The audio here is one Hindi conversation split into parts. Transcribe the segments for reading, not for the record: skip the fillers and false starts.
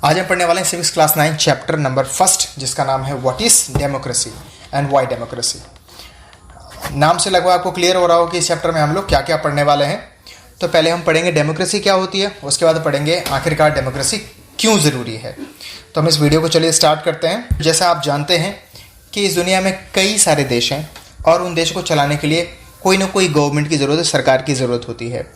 आज हम पढ़ने वाले हैं civics class 9 chapter number first, जिसका नाम है what is democracy and why democracy. नाम से लगभग आपको क्लियर हो रहा हो कि इस चैप्टर में हम लोग क्या क्या पढ़ने वाले हैं। तो पहले हम पढ़ेंगे डेमोक्रेसी क्या होती है, उसके बाद पढ़ेंगे आखिरकार डेमोक्रेसी क्यों ज़रूरी है। तो हम इस वीडियो को चलिए स्टार्ट करते हैं। जैसा आप जानते हैं कि इस दुनिया में कई सारे देश हैं और उन देशों को चलाने के लिए कोई ना कोई गवर्नमेंट की ज़रूरत है, सरकार की ज़रूरत होती है।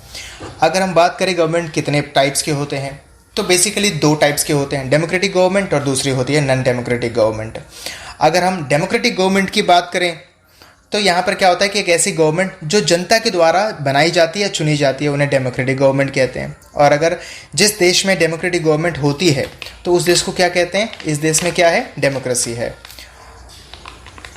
अगर हम बात करें गवर्नमेंट कितने टाइप्स के होते हैं, तो बेसिकली दो टाइप्स के होते हैं, डेमोक्रेटिक गवर्नमेंट और दूसरी होती है नॉन डेमोक्रेटिक गवर्नमेंट। अगर हम डेमोक्रेटिक गवर्नमेंट की बात करें तो यहाँ पर क्या होता है कि एक ऐसी गवर्नमेंट जो जनता के द्वारा बनाई जाती है, चुनी जाती है, उन्हें डेमोक्रेटिक गवर्नमेंट कहते हैं। और अगर जिस देश में डेमोक्रेटिक गवर्नमेंट होती है तो उस देश को क्या कहते हैं, इस देश में क्या है, डेमोक्रेसी है।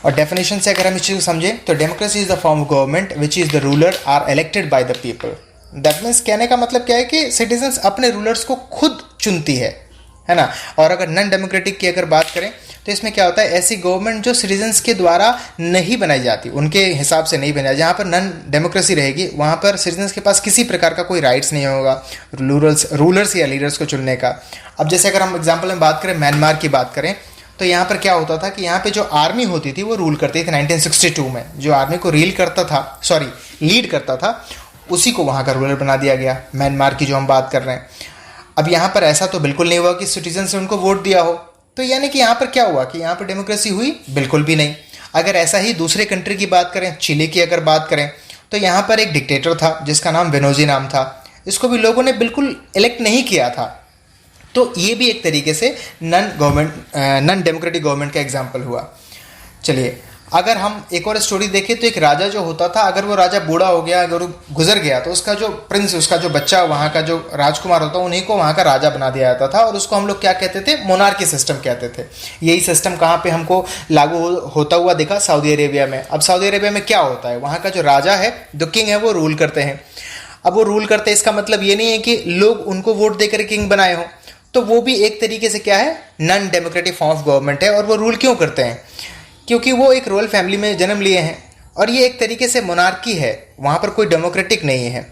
और डेफिनेशन से अगर हम इस चीज़ को समझें तो democracy is the form of government which is the ruler are elected by the people. That means कहने का मतलब क्या है कि सिटीजन्स अपने रूलर्स को खुद चुनती है ना। और अगर नॉन डेमोक्रेटिक की अगर बात करें तो इसमें क्या होता है, ऐसी गवर्नमेंट जो सिटीजन्स के द्वारा नहीं बनाई जाती, उनके हिसाब से नहीं बनाई। जहाँ पर नॉन डेमोक्रेसी रहेगी वहाँ पर सिटीजन्स के पास किसी प्रकार का कोई राइट्स नहीं होगा रूलर्स या लीडर्स को चुनने का। अब जैसे अगर हम एग्जाम्पल में बात करें, म्यांमार की बात करें, तो यहाँ पर क्या होता था कि यहाँ पे जो आर्मी होती थी वो रूल करती थी। 1962 में जो आर्मी को लीड करता था उसी को वहाँ का रूलर बना दिया गया, म्यांमार की जो हम बात कर रहे हैं। अब यहाँ पर ऐसा तो बिल्कुल नहीं हुआ कि सिटीजन से उनको वोट दिया हो, तो यानी कि यहाँ पर क्या हुआ कि यहाँ पर डेमोक्रेसी हुई, बिल्कुल भी नहीं। अगर ऐसा ही दूसरे कंट्री की बात करें, चिली की अगर बात करें, तो यहाँ पर एक डिक्टेटर था जिसका नाम बेनोजी नाम था। इसको भी लोगों ने बिल्कुल इलेक्ट नहीं किया था। तो ये भी एक तरीके से नॉन डेमोक्रेटिक गवर्नमेंट का एग्जाम्पल हुआ। चलिए अगर हम एक और स्टोरी देखें तो एक राजा जो होता था, अगर वो राजा बूढ़ा हो गया, अगर वो गुजर गया, तो उसका जो प्रिंस, उसका जो बच्चा, वहाँ का जो राजकुमार होता है, उन्हीं को वहाँ का राजा बना दिया जाता था। और उसको हम लोग क्या कहते थे, मोनार्की सिस्टम कहते थे। यही सिस्टम कहाँ पे हमको लागू होता हुआ दिखा, सऊदी अरेबिया में। अब सऊदी अरेबिया में क्या होता है, वहाँ का जो राजा है, जो किंग है, वो रूल करते हैं। अब वो रूल करते हैं, इसका मतलब ये नहीं है कि लोग उनको वोट देकर किंग बनाए हों, तो वो भी एक तरीके से क्या है, non democratic form of government है। और वो रूल क्यों करते हैं, क्योंकि वो एक रॉयल फैमिली में जन्म लिए हैं और ये एक तरीके से मोनार्की है, वहाँ पर कोई डेमोक्रेटिक नहीं है।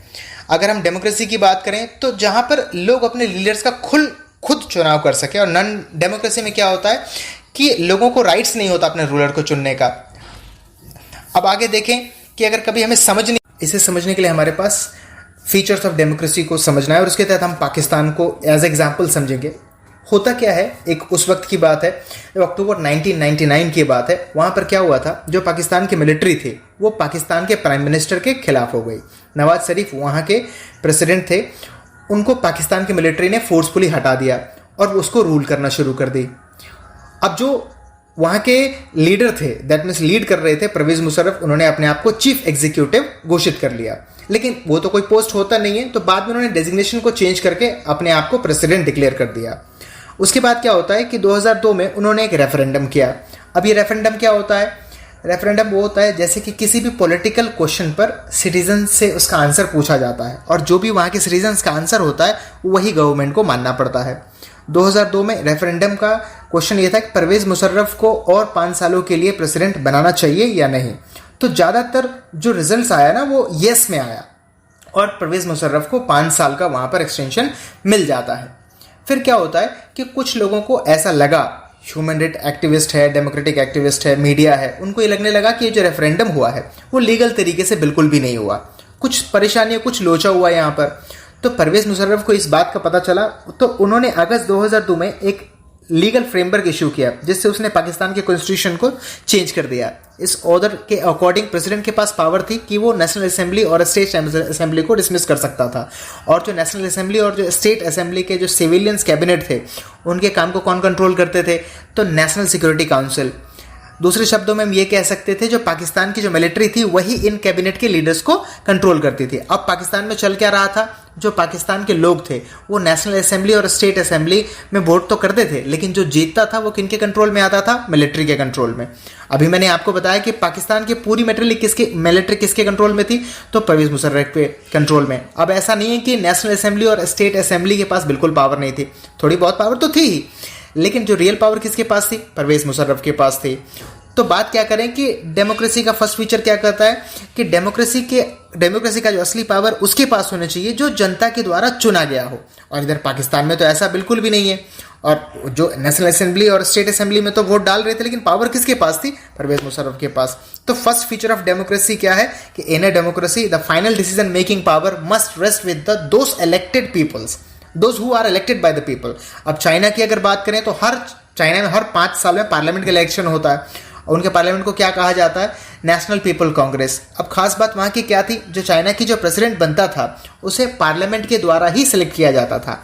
अगर हम डेमोक्रेसी की बात करें तो जहाँ पर लोग अपने लीडर्स का खुद चुनाव कर सके। और नॉन डेमोक्रेसी में क्या होता है कि लोगों को राइट्स नहीं होता अपने रूलर को चुनने का। अब आगे देखें कि अगर कभी हमें इसे समझने के लिए हमारे पास फीचर्स ऑफ डेमोक्रेसी को समझना है और उसके तहत हम पाकिस्तान को एज एग्जाम्पल समझेंगे। होता क्या है, एक उस वक्त की बात है, अक्टूबर 1999 की बात है। वहाँ पर क्या हुआ था, जो पाकिस्तान की मिलिट्री थी वो पाकिस्तान के प्राइम मिनिस्टर के खिलाफ हो गई। नवाज शरीफ वहाँ के प्रेसिडेंट थे, उनको पाकिस्तान की मिलिट्री ने फोर्सफुली हटा दिया और उसको रूल करना शुरू कर दी। अब जो वहाँ के लीडर थे, दैट मीन्स लीड कर रहे थे, परवेज मुशर्रफ, उन्होंने अपने आप को चीफ एग्जीक्यूटिव घोषित कर लिया। लेकिन वो तो कोई पोस्ट होता नहीं है, तो बाद में उन्होंने डेजिग्नेशन को चेंज करके अपने आप को प्रेसिडेंट डिक्लेयर कर दिया। उसके बाद क्या होता है कि 2002 में उन्होंने एक रेफरेंडम किया। अब ये रेफरेंडम क्या होता है, रेफरेंडम वो होता है जैसे कि किसी भी पॉलिटिकल क्वेश्चन पर सिटीजन से उसका आंसर पूछा जाता है और जो भी वहाँ के सिटीजन्स का आंसर होता है वही गवर्नमेंट को मानना पड़ता है। 2002 में रेफरेंडम का क्वेश्चन ये था कि परवेज मुशर्रफ को और 5 सालों के लिए प्रेसिडेंट बनाना चाहिए या नहीं। तो ज़्यादातर जो रिजल्ट आया ना वो येस में आया और परवेज मुशर्रफ को 5 साल का वहाँ पर एक्सटेंशन मिल जाता है। फिर क्या होता है कि कुछ लोगों को ऐसा लगा, ह्यूमन राइट एक्टिविस्ट है, डेमोक्रेटिक एक्टिविस्ट है, मीडिया है, उनको ये लगने लगा कि ये जो रेफरेंडम हुआ है वो लीगल तरीके से बिल्कुल भी नहीं हुआ, कुछ परेशानियां, कुछ लोचा हुआ यहाँ पर। तो परवेज मुशर्रफ को इस बात का पता चला तो उन्होंने अगस्त 2002 में एक लीगल फ्रेमवर्क इशू किया जिससे उसने पाकिस्तान के कॉन्स्टिट्यूशन को चेंज कर दिया। इस ऑर्डर के अकॉर्डिंग प्रेसिडेंट के पास पावर थी कि वो नेशनल असेंबली और स्टेट असेंबली को डिसमिस कर सकता था। और जो नेशनल असेंबली और जो स्टेट असेंबली के जो सिविलियंस कैबिनेट थे उनके काम को कौन कंट्रोल करते थे, तो नेशनल सिक्योरिटी काउंसिल। दूसरे शब्दों में हम ये कह सकते थे जो पाकिस्तान की जो मिलिट्री थी वही इन कैबिनेट के लीडर्स को कंट्रोल करती थी। अब पाकिस्तान में चल क्या रहा था, जो पाकिस्तान के लोग थे वो नेशनल असेंबली और स्टेट असेंबली में वोट तो करते थे, लेकिन जो जीतता था वो किनके कंट्रोल में आता था, मिलिट्री के कंट्रोल में। अभी मैंने आपको बताया कि पाकिस्तान की पूरी मिलिट्री किसके कंट्रोल में थी, तो परवेज मुशर्रफ के कंट्रोल में। अब ऐसा नहीं है कि नेशनल असेंबली और स्टेट असेंबली के पास बिल्कुल पावर नहीं थी, थोड़ी बहुत पावर तो थी ही, लेकिन जो रियल पावर किसके पास थी, परवेज मुशर्रफ के पास थी। तो बात क्या करें कि डेमोक्रेसी का फर्स्ट फीचर क्या कहता है कि डेमोक्रेसी का जो असली पावर उसके पास होना चाहिए जो जनता के द्वारा चुना गया हो। और इधर पाकिस्तान में तो ऐसा बिल्कुल भी नहीं है। और जो नेशनल असेंबली और स्टेट असेंबली में तो वोट डाल रहे थे, लेकिन पावर किसके पास थी? परवेज मुशर्रफ के पास। तो फर्स्ट फीचर ऑफ डेमोक्रेसी क्या है कि in a democracy the final decision making power must rest with the those elected peoples, those who are elected by the people. अब चाइना की अगर बात करें तो चाइना में हर 5 साल में पार्लियामेंट का इलेक्शन होता है, और उनके पार्लियामेंट को क्या कहा जाता है? National people Congress. अब खास बात वहाँ की क्या थी? जो चाइना की जो प्रेसिडेंट बनता था उसे पार्लियामेंट के द्वारा ही सिलेक्ट किया जाता था।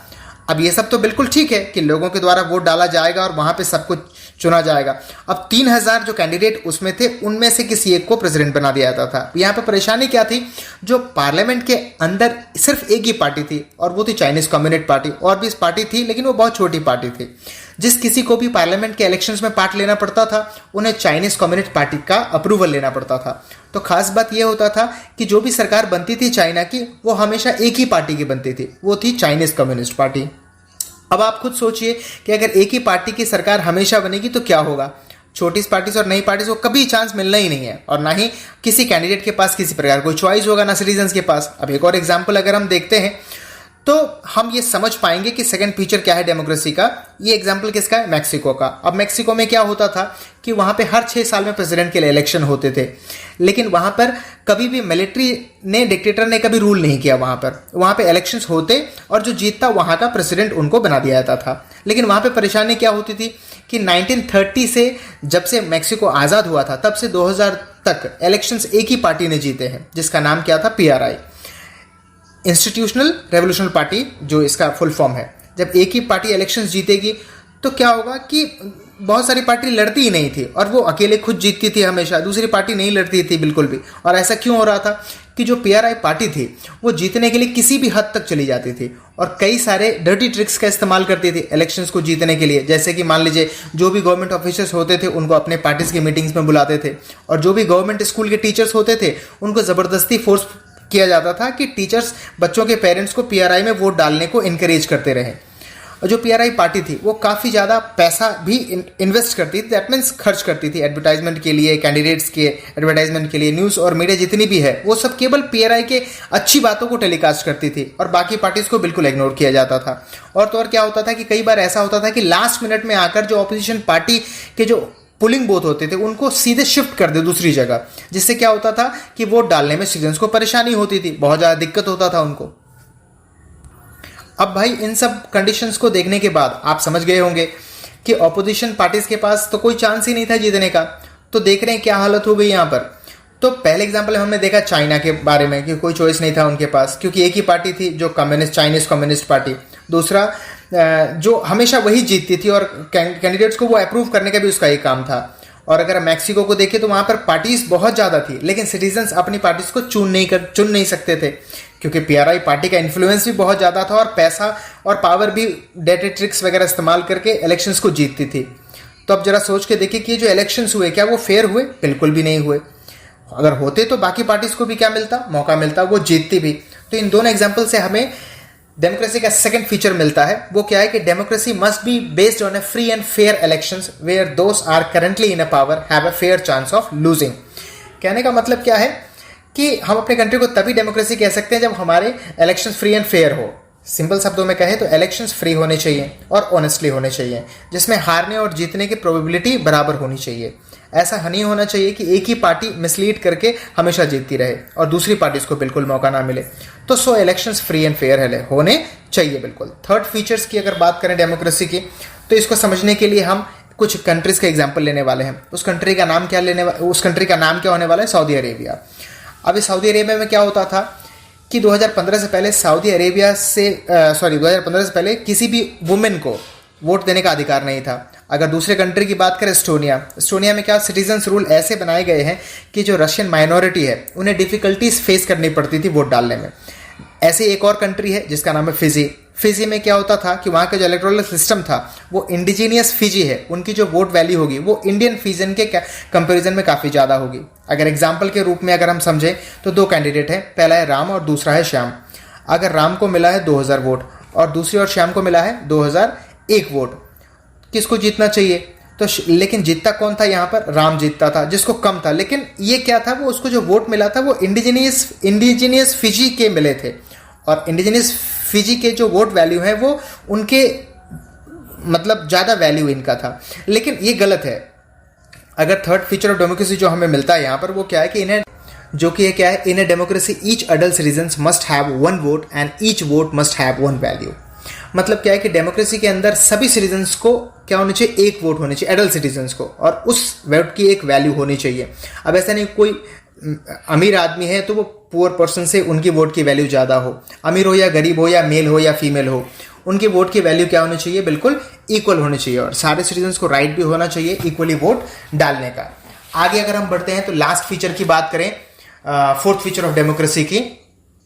अब ये सब तो बिल्कुल ठीक है कि लोगों के द्वारा वोट डाला जाएगा और वहाँ पे सब कुछ चुना जाएगा। अब 3000 जो कैंडिडेट उसमें थे, उनमें से किसी एक को प्रेसिडेंट बना दिया जाता था। यहाँ पे परेशानी क्या थी? जो पार्लियामेंट के अंदर सिर्फ एक ही पार्टी थी और वो थी चाइनीज कम्युनिस्ट पार्टी। और भी इस पार्टी थी, लेकिन वो बहुत छोटी पार्टी थी। जिस किसी को भी पार्लियामेंट के इलेक्शंस में पार्ट लेना पड़ता था, उन्हें चाइनीज कम्युनिस्ट पार्टी का अप्रूवल लेना पड़ता था। तो खास बात यह होता था कि जो भी सरकार बनती थी चाइना की, वो हमेशा एक ही पार्टी की बनती थी, वो थी चाइनीज कम्युनिस्ट पार्टी। अब आप खुद सोचिए कि अगर एक ही पार्टी की सरकार हमेशा बनेगी तो क्या होगा? छोटी पार्टीज और नई पार्टीज को कभी चांस मिलना ही नहीं है, और ना ही किसी कैंडिडेट के पास किसी प्रकार कोई चॉइस होगा, ना सिटीजन्स के पास। अब एक और एग्जाम्पल अगर हम देखते हैं तो हम ये समझ पाएंगे कि सेकंड फीचर क्या है डेमोक्रेसी का। ये एग्जाम्पल किसका है? मैक्सिको का। अब मैक्सिको में क्या होता था कि वहाँ पे हर 6 साल में प्रेसिडेंट के लिए इलेक्शन होते थे, लेकिन वहाँ पर कभी भी मिलिट्री ने, डिक्टेटर ने कभी रूल नहीं किया। वहाँ पे इलेक्शंस होते और जो जीतता वहाँ का प्रेसिडेंट उनको बना दिया जाता था। लेकिन वहाँ पे परेशानी क्या होती थी कि 1930 से जब से मैक्सिको आज़ाद हुआ था तब से 2000 तक इलेक्शंस एक ही पार्टी ने जीते हैं, जिसका नाम क्या था? PRI, इंस्टीट्यूशनल रेवोल्यूशनल पार्टी, जो इसका फुल फॉर्म है। जब एक ही पार्टी इलेक्शंस जीतेगी तो क्या होगा कि बहुत सारी पार्टी लड़ती ही नहीं थी, और वो अकेले खुद जीतती थी हमेशा, दूसरी पार्टी नहीं लड़ती थी बिल्कुल भी। और ऐसा क्यों हो रहा था कि जो PRI पार्टी थी वो जीतने के लिए किसी भी हद तक चली जाती थी और कई सारे डर्टी ट्रिक्स का इस्तेमाल करती थी इलेक्शंस को जीतने के लिए। जैसे कि मान लीजिए जो भी गवर्नमेंट ऑफिसर्स होते थे उनको अपने पार्टीज की मीटिंग्स में बुलाते थे, और जो भी गवर्नमेंट स्कूल के टीचर्स होते थे उनको ज़बरदस्ती फोर्स किया जाता था कि टीचर्स बच्चों के पेरेंट्स को PRI में वोट डालने को इनकरेज करते रहे। और जो PRI पार्टी थी वो काफ़ी ज़्यादा पैसा भी इन्वेस्ट करती थी, दैट मीन्स खर्च करती थी एडवर्टाइजमेंट के लिए, कैंडिडेट्स के एडवर्टाइजमेंट के लिए। न्यूज़ और मीडिया जितनी भी है वो सब केवल PRI के अच्छी बातों को टेलीकास्ट करती थी और बाकी पार्टीज़ को बिल्कुल इग्नोर किया जाता था। और तो और क्या होता था कि कई बार ऐसा होता था कि लास्ट मिनट में आकर जो ऑपोजिशन पार्टी के जो पुलिंग बूथ होते थे उनको सीधे शिफ्ट कर दे दूसरी जगह, जिससे क्या होता था कि वोट डालने में सिटीजन्स को परेशानी होती थी, बहुत ज़्यादा दिक्कत होता था उनको। अब भाई इन सब कंडीशंस को देखने के बाद आप समझ गए होंगे कि ऑपोजिशन पार्टीज के पास तो कोई चांस ही नहीं था जीतने का। तो देख रहे हैं क्या हालत हो गई यहाँ पर। तो पहले एग्जाम्पल हमने देखा चाइना के बारे में कि कोई चॉइस नहीं था उनके पास, क्योंकि एक ही पार्टी थी जो कम्युनिस्ट, चाइनीज कम्युनिस्ट पार्टी। दूसरा जो हमेशा वही जीतती थी और कैंडिडेट्स को वो अप्रूव करने का भी उसका एक काम था। और अगर मैक्सिको को देखें तो वहाँ पर पार्टीज बहुत ज़्यादा थी, लेकिन सिटीजन्स अपनी पार्टीज को चुन नहीं सकते थे, क्योंकि PRI पार्टी का इन्फ्लुएंस भी बहुत ज़्यादा था और पैसा और पावर भी डेटा ट्रिक्स वगैरह इस्तेमाल करके इलेक्शंस को जीतती थी। तो अब जरा सोच के देखिए कि जो इलेक्शंस हुए क्या वो फेयर हुए? बिल्कुल भी नहीं हुए। अगर होते तो बाकी पार्टीज को भी क्या मिलता? मौका मिलता, वो जीतती भी। तो इन दोनों एग्जाम्पल से हमें डेमोक्रेसी का सेकंड फीचर मिलता है। वो क्या है कि democracy must be based on a free and fair elections where those are currently in a power have a fair chance of losing. कहने का मतलब क्या है कि हम अपने कंट्री को तभी डेमोक्रेसी कह सकते हैं जब हमारे इलेक्शंस फ्री एंड फेयर हो। सिंपल शब्दों में कहें तो इलेक्शंस फ्री होने चाहिए और ऑनेस्टली होने चाहिए, जिसमें हारने और जीतने की प्रोबेबिलिटी बराबर होनी चाहिए। ऐसा नहीं होना चाहिए कि एक ही पार्टी मिसलीड करके हमेशा जीतती रहे और दूसरी पार्टीज को बिल्कुल मौका ना मिले। तो सो इलेक्शंस फ्री एंड फेयर होने चाहिए बिल्कुल। थर्ड फीचर्स की अगर बात करें डेमोक्रेसी की, तो इसको समझने के लिए हम कुछ कंट्रीज का एग्जाम्पल लेने वाले हैं। उस कंट्री का नाम क्या होने वाला है? Saudi Arabia. अब इस सऊदी अरेबिया में क्या होता था कि 2015 से पहले 2015 से पहले किसी भी वुमेन को वोट देने का अधिकार नहीं था। अगर दूसरे कंट्री की बात करें एस्टोनिया में क्या सिटीजन्स रूल ऐसे बनाए गए हैं कि जो रशियन माइनॉरिटी है उन्हें डिफिकल्टीज फेस करनी पड़ती थी वोट डालने में। ऐसे एक और कंट्री है जिसका नाम है फिजी में क्या होता था कि वहाँ का जो इलेक्टोरल सिस्टम था वो इंडिजीनियस फिजी है, उनकी जो वोट वैल्यू होगी वो इंडियन फिजियन के कंपैरिजन में काफ़ी ज़्यादा होगी। अगर एग्जाम्पल के रूप में अगर हम समझें तो 2 कैंडिडेट हैं, पहला है राम और दूसरा है श्याम। अगर राम को मिला है 2000 वोट और दूसरी ओर श्याम को मिला है 2001 वोट, किसको जीतना चाहिए? तो लेकिन जीतता कौन था यहाँ पर? राम जीतता था, जिसको कम था। लेकिन ये क्या था, वो उसको जो वोट मिला था वो इंडिजीनियस फिजी के मिले थे, और इंडिजीनियस फिजी के जो वोट वैल्यू है वो उनके मतलब ज़्यादा वैल्यू इनका था। लेकिन ये गलत है। अगर थर्ड फीचर ऑफ डेमोक्रेसी जो हमें मिलता है यहाँ पर वो क्या है कि इन्हें जो कि ये क्या है, in a democracy each adult citizen must have one vote and each vote must have one value. मतलब क्या है कि डेमोक्रेसी के अंदर सभी सिटीजन्स को क्या होना चाहिए, एक वोट होनी चाहिए एडल्ट सिटीजन्स को, और उस वोट की एक वैल्यू होनी चाहिए। अब ऐसा नहीं कोई अमीर आदमी है तो वो पुअर पर्सन से उनकी वोट की वैल्यू ज़्यादा हो, अमीर हो या गरीब हो या मेल हो या फीमेल हो, उनकी वोट की वैल्यू क्या होनी चाहिए, बिल्कुल इक्वल होनी चाहिए। और सारे सिटीजन्स को राइट भी होना चाहिए इक्वली वोट डालने का। आगे अगर हम बढ़ते हैं तो लास्ट फीचर की बात करें, फोर्थ फीचर ऑफ डेमोक्रेसी की,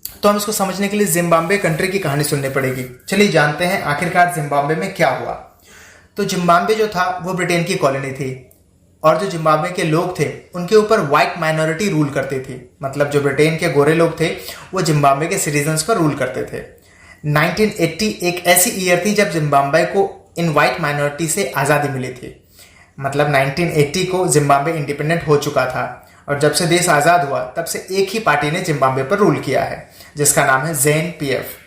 तो हम इसको समझने के लिए जिम्बाब्वे कंट्री की कहानी सुननी पड़ेगी। चलिए जानते हैं आखिरकार जिम्बाब्वे में क्या हुआ। तो जिम्बाब्वे जो था वो ब्रिटेन की कॉलोनी थी, और जो जिम्बाब्वे के लोग थे उनके ऊपर व्हाइट माइनॉरिटी रूल करती थी। मतलब जो ब्रिटेन के गोरे लोग थे वो जिम्बाब्वे के सिटीजन्स पर रूल करते थे। 1980 एक ऐसी ईयर थी जब जिम्बाब्वे को इन व्हाइट माइनॉरिटी से आज़ादी मिली थी। मतलब 1980 को जिम्बाब्वे इंडिपेंडेंट हो चुका था, और जब से देश आज़ाद हुआ तब से एक ही पार्टी ने जिम्बाब्वे पर रूल किया है, जिसका नाम है ZANU-PF।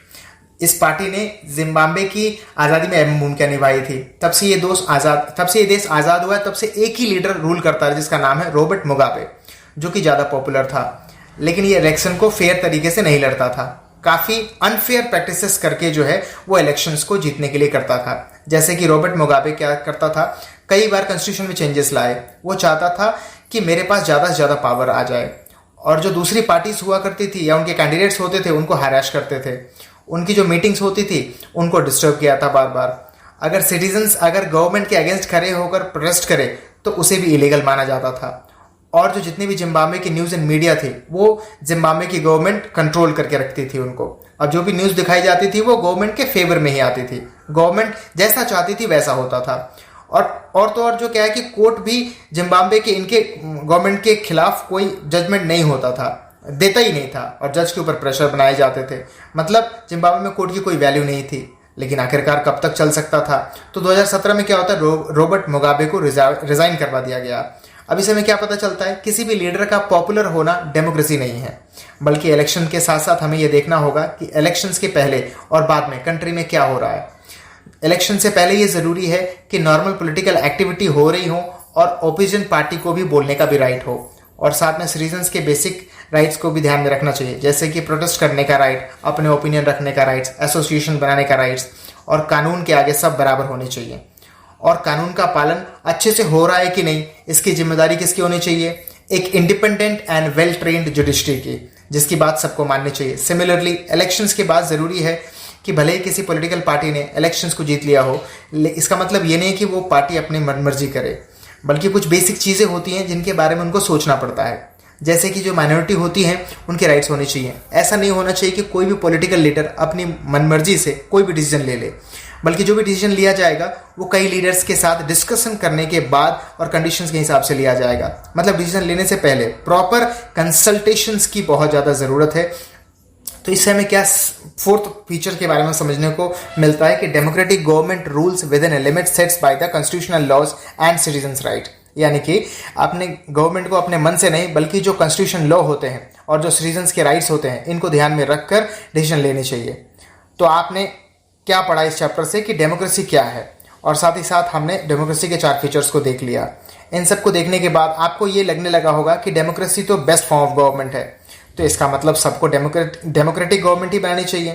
इस पार्टी ने जिम्बाब्वे की आज़ादी में अहम भूमिका निभाई थी। तब से ये देश आज़ाद हुआ है, तब से एक ही लीडर रूल करता है जिसका नाम है रॉबर्ट मुगाबे, जो कि ज़्यादा पॉपुलर था। लेकिन ये इलेक्शन को फेयर तरीके से नहीं लड़ता था, काफ़ी अनफेयर प्रैक्टिसेस करके जो है वो इलेक्शंस को जीतने के लिए करता था। जैसे कि रॉबर्ट मुगाबे क्या करता था, कई बार कॉन्स्टिट्यूशन में चेंजेस लाए। वो चाहता था कि मेरे पास ज़्यादा से ज़्यादा पावर आ जाए, और जो दूसरी पार्टीज हुआ करती थी या उनके कैंडिडेट्स होते थे उनको हैराश करते थे। उनकी जो मीटिंग्स होती थी उनको डिस्टर्ब किया था बार बार। अगर सिटीजन्स अगर गवर्नमेंट के अगेंस्ट खड़े होकर प्रोटेस्ट करे तो उसे भी इलीगल माना जाता था। और जो जितनी भी जिम्बाब्वे की न्यूज़ एंड मीडिया थी वो जिम्बाब्वे की गवर्नमेंट कंट्रोल करके रखती थी उनको। अब जो भी न्यूज़ दिखाई जाती थी वो गवर्नमेंट के फेवर में ही आती थी, गवर्नमेंट जैसा चाहती थी वैसा होता था। और तो और जो क्या है कि कोर्ट भी जिम्बाब्वे के इनके गवर्नमेंट के खिलाफ कोई जजमेंट नहीं होता था, देता ही नहीं था, और जज के ऊपर प्रेशर बनाए जाते थे। मतलब जिम्बाब्वे में कोर्ट की कोई वैल्यू नहीं थी। लेकिन आखिरकार कब तक चल सकता था। तो 2017 में क्या होता है, रॉबर्ट मुगाबे को रिजाइन करवा दिया गया। अब इसे में क्या पता चलता है, किसी भी लीडर का पॉपुलर होना डेमोक्रेसी नहीं है, बल्कि इलेक्शन के साथ साथ हमें यह देखना होगा कि इलेक्शंस के पहले और बाद में कंट्री में क्या हो रहा है। इलेक्शन से पहले ये ज़रूरी है कि नॉर्मल पॉलिटिकल एक्टिविटी हो रही हो और ओपोजिशन पार्टी को भी बोलने का भी राइट हो, और साथ में सिटीजन्स के बेसिक राइट्स को भी ध्यान में रखना चाहिए, जैसे कि प्रोटेस्ट करने का राइट, अपने ओपिनियन रखने का राइट्स, एसोसिएशन बनाने का राइट्स, और कानून के आगे सब बराबर होने चाहिए। और कानून का पालन अच्छे से हो रहा है कि नहीं, इसकी जिम्मेदारी किसकी होनी चाहिए, एक independent and well trained judiciary की, जिसकी बात सबको माननी चाहिए। सिमिलरली इलेक्शंस के बाद ज़रूरी है कि भले ही किसी पॉलिटिकल पार्टी ने इलेक्शंस को जीत लिया हो, इसका मतलब ये नहीं कि वो पार्टी अपनी मनमर्जी करे, बल्कि कुछ बेसिक चीज़ें होती हैं जिनके बारे में उनको सोचना पड़ता है। जैसे कि जो माइनॉरिटी होती हैं उनके राइट्स होने चाहिए। ऐसा नहीं होना चाहिए कि कोई भी पॉलिटिकल लीडर अपनी मनमर्जी से कोई भी डिसीजन ले ले, बल्कि जो भी डिसीजन लिया जाएगा वो कई लीडर्स के साथ डिस्कशन करने के बाद और कंडीशंस के हिसाब से लिया जाएगा। मतलब डिसीजन लेने से पहले प्रॉपर कंसल्टेशंस की बहुत ज़्यादा ज़रूरत है। तो इससे हमें क्या फोर्थ फीचर के बारे में समझने को मिलता है कि democratic government rules within a limit sets by the constitutional laws and citizens right. यानी कि अपने गवर्नमेंट को अपने मन से नहीं, बल्कि जो कॉन्स्टिट्यूशन लॉ होते हैं और जो सिटीजन्स के राइट्स होते हैं इनको ध्यान में रखकर डिसीजन लेने चाहिए। तो आपने क्या पढ़ा इस चैप्टर से कि डेमोक्रेसी क्या है, और साथ ही साथ हमने डेमोक्रेसी के 4 फीचर्स को देख लिया। इन सब को देखने के बाद आपको ये लगने लगा होगा कि डेमोक्रेसी तो बेस्ट फॉर्म ऑफ गवर्नमेंट है, तो इसका मतलब सबको डेमोक्रेटिक गवर्नमेंट ही बनानी चाहिए।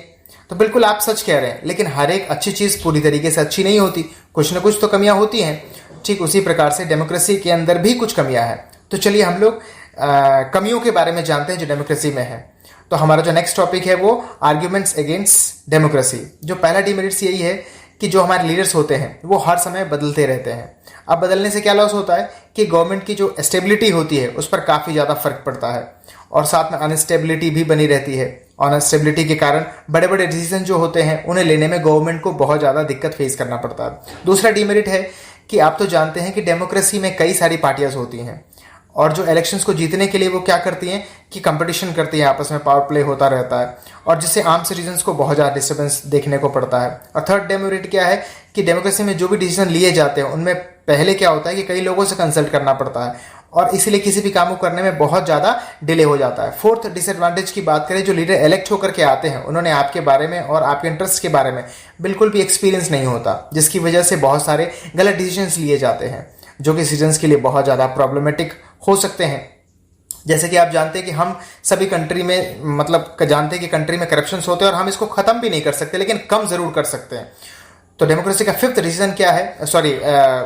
तो बिल्कुल आप सच कह रहे हैं, लेकिन हर एक अच्छी चीज़ पूरी तरीके से अच्छी नहीं होती, कुछ ना कुछ तो कमियां होती हैं। ठीक उसी प्रकार से डेमोक्रेसी के अंदर भी कुछ कमियां हैं। तो चलिए हम लोग कमियों के बारे में जानते हैं जो डेमोक्रेसी में है। तो हमारा जो नेक्स्ट टॉपिक है वो आर्ग्यूमेंट्स अगेंस्ट डेमोक्रेसी। जो पहला डिमेरिट्स यही है कि जो हमारे लीडर्स होते हैं वो हर समय बदलते रहते हैं। अब बदलने से क्या लॉस होता है कि गवर्नमेंट की जो स्टेबिलिटी होती है उस पर काफ़ी ज़्यादा फर्क पड़ता है, और साथ में अनस्टेबिलिटी भी बनी रहती है। अनस्टेबिलिटी के कारण बड़े बड़े डिसीजन जो होते हैं उन्हें लेने में गवर्नमेंट को बहुत ज़्यादा दिक्कत फेस करना पड़ता है। दूसरा डिमेरिट है कि आप तो जानते हैं कि डेमोक्रेसी में कई सारी पार्टियां होती हैं, और जो इलेक्शंस को जीतने के लिए वो क्या करती हैं कि कंपटीशन करती हैं, आपस में पावर प्ले होता रहता है, और जिससे आम सिटीजन्स को बहुत ज़्यादा डिस्टर्बेंस देखने को पड़ता है। और थर्ड डेमेरिट क्या है कि डेमोक्रेसी में जो भी डिसीजन लिए जाते हैं उनमें पहले क्या होता है कि कई लोगों से कंसल्ट करना पड़ता है, और इसीलिए किसी भी काम को करने में बहुत ज़्यादा डिले हो जाता है। फोर्थ डिसएडवांटेज की बात करें, जो लीडर इलेक्ट होकर के आते हैं उन्होंने आपके बारे में और आपके इंटरेस्ट के बारे में बिल्कुल भी एक्सपीरियंस नहीं होता, जिसकी वजह से बहुत सारे गलत डिसीजंस लिए जाते हैं जो कि सिटीजन्स के लिए बहुत ज़्यादा प्रॉब्लमेटिक हो सकते हैं। जैसे कि आप जानते हैं कि हम सभी कंट्री में मतलब जानते हैं कि कंट्री में करप्शन होते हैं और हम इसको ख़त्म भी नहीं कर सकते, लेकिन कम ज़रूर कर सकते हैं। तो डेमोक्रेसी का फिफ्थ रीजन क्या है,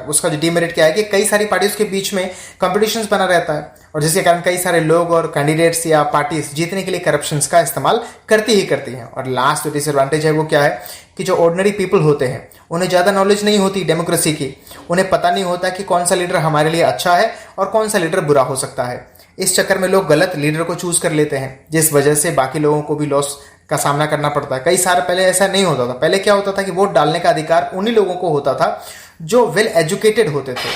उसका जो डीमेरिट क्या है कि कई सारी पार्टीज के बीच में कंपटीशंस बना रहता है और जिसके कारण कई सारे लोग और कैंडिडेट्स या पार्टीज जीतने के लिए करप्शंस का इस्तेमाल करती हैं। और लास्ट जो डिसएडवांटेज है वो क्या है कि जो ऑर्डिनरी पीपल होते हैं उन्हें ज़्यादा नॉलेज नहीं होती डेमोक्रेसी की, उन्हें पता नहीं होता कि कौन सा लीडर हमारे लिए अच्छा है और कौन सा लीडर बुरा हो सकता है। इस चक्कर में लोग गलत लीडर को चूज कर लेते हैं, जिस वजह से बाकी लोगों को भी लॉस का सामना करना पड़ता है। कई साल पहले ऐसा नहीं होता था। पहले क्या होता था कि वोट डालने का अधिकार उन्हीं लोगों को होता था जो वेल एजुकेटेड होते थे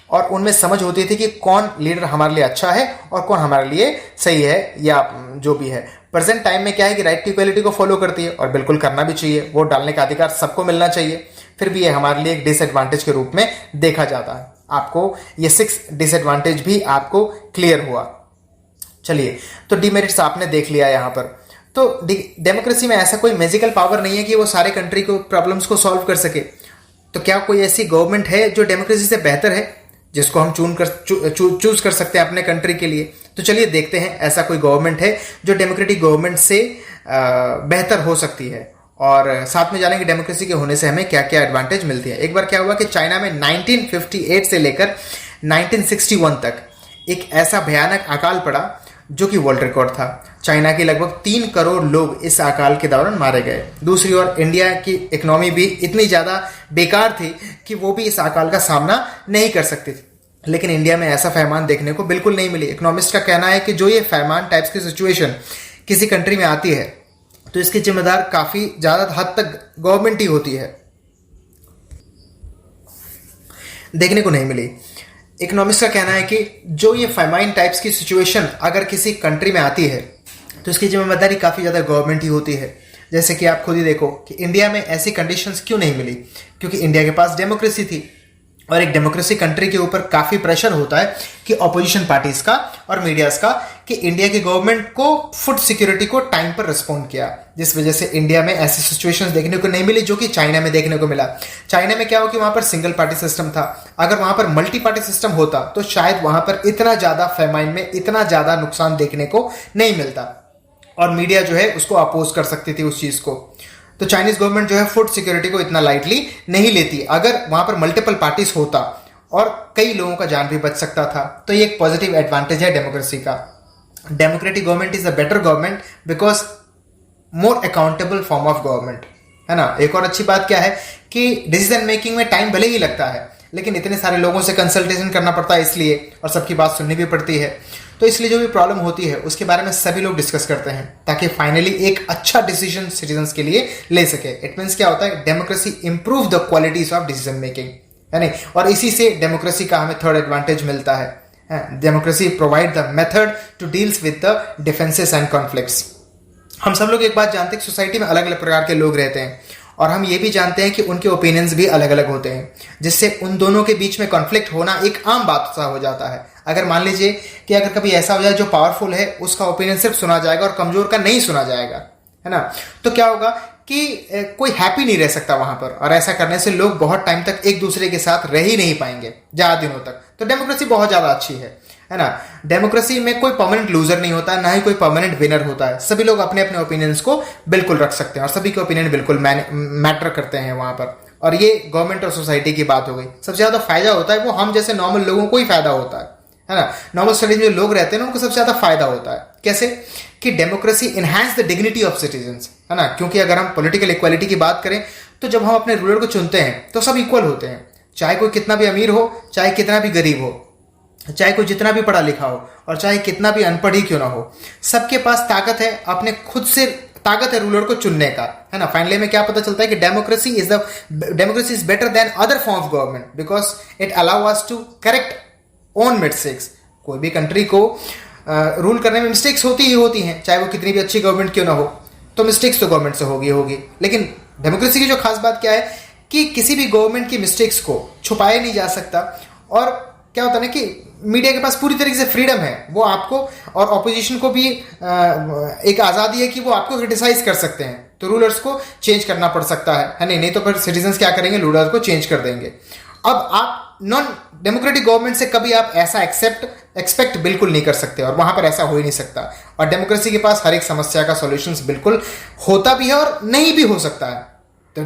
और उनमें समझ होती थी कि कौन लीडर हमारे लिए अच्छा है और कौन हमारे लिए सही है या जो भी है। प्रेजेंट टाइम में क्या है कि राइट टू इक्वलिटी को फॉलो करती है और बिल्कुल करना भी चाहिए। वोट डालने का अधिकार सबको मिलना चाहिए, फिर भी ये हमारे लिए एक डिसएडवांटेज के रूप में देखा जाता है। आपको ये 6 डिसएडवांटेज भी आपको क्लियर हुआ। चलिए, तो डीमेरिट्स आपने देख लिया यहाँ पर। तो डेमोक्रेसी में ऐसा कोई मैजिकल पावर नहीं है कि वो सारे कंट्री को प्रॉब्लम्स को सॉल्व कर सके। तो क्या कोई ऐसी गवर्नमेंट है जो डेमोक्रेसी से बेहतर है जिसको हम चूज कर सकते हैं अपने कंट्री के लिए? तो चलिए देखते हैं ऐसा कोई गवर्नमेंट है जो डेमोक्रेटिक गवर्नमेंट से बेहतर हो सकती है और साथ में जानेंगे डेमोक्रेसी के होने से हमें क्या क्या एडवांटेज मिलती है। एक बार क्या हुआ कि चाइना में 1958 से लेकर 1961 तक एक ऐसा भयानक अकाल पड़ा जो कि वर्ल्ड रिकॉर्ड था। चाइना के लगभग 3 करोड़ लोग इस अकाल के दौरान मारे गए। दूसरी ओर इंडिया की इकोनॉमी भी इतनी ज़्यादा बेकार थी कि वो भी इस अकाल का सामना नहीं कर सकती थी। लेकिन इंडिया में ऐसा फैमान देखने को बिल्कुल नहीं मिली। इकोनॉमिस्ट का कहना है कि जो ये फैमान टाइप्स की सिचुएशन किसी कंट्री में आती है तो इसके जिम्मेदार काफ़ी ज़्यादा हद तक गवर्नमेंट ही होती है, देखने को नहीं मिली। इकोनॉमिस्ट का कहना है कि जो ये फैमाइन टाइप्स की सिचुएशन अगर किसी कंट्री में आती है तो इसकी जिम्मेदारी काफ़ी ज़्यादा गवर्नमेंट ही होती है। जैसे कि आप खुद ही देखो कि इंडिया में ऐसी कंडीशंस क्यों नहीं मिली, क्योंकि इंडिया के पास डेमोक्रेसी थी और एक डेमोक्रेसी कंट्री के ऊपर काफ़ी प्रेशर होता है कि अपोजिशन पार्टीज का और मीडियाज का कि इंडिया की गवर्नमेंट को फूड सिक्योरिटी को टाइम पर रिस्पॉन्ड किया, जिस वजह से इंडिया में ऐसी सिचुएशंस देखने को नहीं मिली जो कि चाइना में देखने को मिला। चाइना में क्या हो कि वहां पर सिंगल पार्टी सिस्टम था, अगर वहां पर मल्टी पार्टी सिस्टम होता तो शायद वहां पर इतना ज़्यादा फैमाइन में इतना ज़्यादा नुकसान देखने को नहीं मिलता और मीडिया जो है उसको अपोज कर सकती थी उस चीज़ को। तो चाइनीज गवर्नमेंट जो है फूड सिक्योरिटी को इतना लाइटली नहीं लेती। अगर वहां पर मल्टीपल पार्टीज होता और कई लोगों का जान भी बच सकता था, तो ये एक पॉजिटिव एडवांटेज है डेमोक्रेसी का। Democratic government is a better government because more accountable form of government, है ना। एक और अच्छी बात क्या है कि डिसीजन मेकिंग में टाइम भले ही लगता है लेकिन इतने सारे लोगों से कंसल्टेशन करना पड़ता है इसलिए, और सबकी बात सुननी भी पड़ती है। तो इसलिए जो भी प्रॉब्लम होती है उसके बारे में सभी लोग डिस्कस करते हैं ताकि फाइनली एक अच्छा डिसीजन सिटीजन्स के लिए ले सके। इट मीन्स क्या होता है, democracy improve the qualities of decision making, है नहीं। और इसी से डेमोक्रेसी का हमें थर्ड एडवांटेज मिलता है। Democracy provide the method to deals with the differences and conflicts. हम सब लोग एक बात जानते हैं कि सोसाइटी में अलग अलग प्रकार के लोग रहते हैं और हम ये भी जानते हैं कि उनके ओपिनियंस भी अलग अलग होते हैं, जिससे उन दोनों के बीच में कॉन्फ्लिक्ट होना एक आम बात सा हो जाता है। अगर मान लीजिए कि अगर कभी ऐसा हो जाए जो पावरफुल है उसका ओपिनियन सिर्फ सुना जाएगा और कमजोर का नहीं सुना जाएगा, है ना, तो क्या होगा कि कोई हैप्पी नहीं रह सकता वहां पर, और ऐसा करने से लोग बहुत टाइम तक एक दूसरे के साथ रह ही नहीं पाएंगे ज़्यादा दिनों तक। तो डेमोक्रेसी बहुत ज़्यादा अच्छी है ना। डेमोक्रेसी में कोई परमानेंट लूजर नहीं होता, ना ही कोई परमानेंट विनर होता है। सभी लोग अपने अपने ओपिनियंस को बिल्कुल रख सकते हैं और सभी के ओपिनियन बिल्कुल मैटर करते हैं वहां पर। और ये गवर्नमेंट और सोसाइटी की बात हो गई। सबसे ज़्यादा फायदा होता है वो हम जैसे नॉर्मल लोगों को ही फायदा होता है ना। नॉर्मल स्टडीज में जो लोग रहते हैं ना उनको सबसे ज़्यादा फायदा होता है। कैसे कि democracy enhance the dignity of citizens, है ना। क्योंकि अगर हम पॉलिटिकल इक्वालिटी की बात करें तो जब हम अपने रूलर को चुनते हैं तो सब इक्वल होते हैं, चाहे कोई कितना भी अमीर हो, चाहे कितना भी गरीब हो, चाहे कोई जितना भी पढ़ा लिखा हो और चाहे कितना भी अनपढ़ ही क्यों ना हो, सबके पास ताकत है, अपने खुद से ताकत है रूलर को चुनने का, है ना। फाइनली में क्या पता चलता है कि democracy is better than other form of government because it allow us to correct own mistakes. कोई भी कंट्री को रूल करने में मिस्टेक्स होती ही होती हैं, चाहे वो कितनी भी अच्छी गवर्नमेंट क्यों ना हो, तो मिस्टेक्स तो गवर्नमेंट से होगी। लेकिन डेमोक्रेसी की जो खास बात क्या है कि किसी भी गवर्नमेंट की मिस्टेक्स को छुपाया नहीं जा सकता। और क्या होता है ना कि मीडिया के पास पूरी तरीके से फ्रीडम है, वो आपको और ऑपोजिशन को भी एक आज़ादी है कि वो आपको क्रिटिसाइज कर सकते हैं। तो रूलर्स को चेंज करना पड़ सकता है नहीं तो फिर सिटीजन्स क्या करेंगे, रूलर्स को चेंज कर देंगे। अब आप नॉन डेमोक्रेटिक गवर्नमेंट से कभी आप ऐसा एक्सपेक्ट बिल्कुल नहीं कर सकते, और वहां पर ऐसा हो ही नहीं सकता। और डेमोक्रेसी के पास हर एक समस्या का सॉल्यूशंस बिल्कुल होता भी है और नहीं भी हो सकता है। तो